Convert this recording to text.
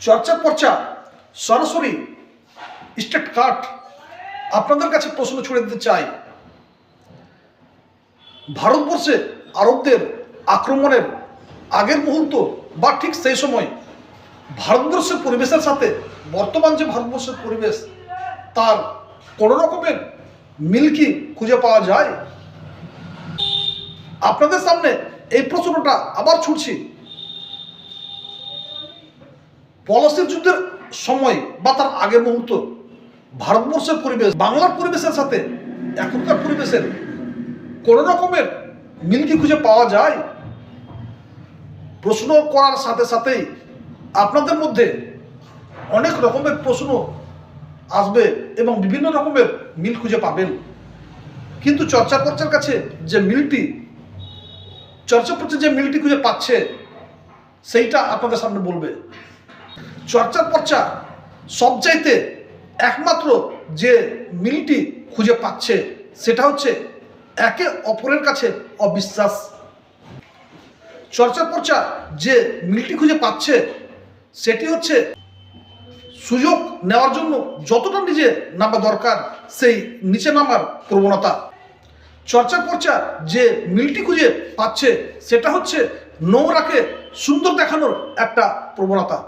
চর্চা পর্চা সরাসরি স্টেট কাট আপনাদের কাছে প্রশ্ন ছুড়ে দিতে চাই। ভারতবর্ষে আরবদের আক্রমণের আগের মুহূর্ত বা ঠিক সেই সময় ভারতবর্ষের পরিবেশের সাথে বর্তমান যে ভারতবর্ষের পরিবেশ তার কোনো রকমের মিল কি খুঁজে পাওয়া যায়? আপনাদের সামনে এই প্রশ্নটা আবার ছুটছি। পলাশির যুদ্ধের সময় বা তার আগের মুহূর্ত ভারতবর্ষের পরিবেশ বাংলার পরিবেশের সাথে এখনকার পরিবেশের কোনো রকমের মিল কি খুঁজে পাওয়া যায়? প্রশ্ন করার সাথে সাথেই আপনাদের মধ্যে অনেক রকমের প্রশ্ন আসবে এবং বিভিন্ন রকমের মিল খুঁজে পাবেন। কিন্তু চর্চা পর্চার কাছে যে মিলটি খুঁজে পাচ্ছে সেইটা আপনাদের সামনে বলবে। চর্চা পর্চা সবচাইতে একমাত্র যে মিলটি খুঁজে পাচ্ছে সেটা হচ্ছে একে অপরের কাছে অবিশ্বাস। চর্চা পর্চা যে মিলটি খুঁজে পাচ্ছে সেটি হচ্ছে সুযোগ নেওয়ার জন্য যতটা নিচে নামা দরকার সেই নিচে নামার প্রবণতা। চর্চা পর্চা যে মিলটি খুঁজে পাচ্ছে সেটা হচ্ছে নোংরাকে সুন্দর দেখানোর একটা প্রবণতা।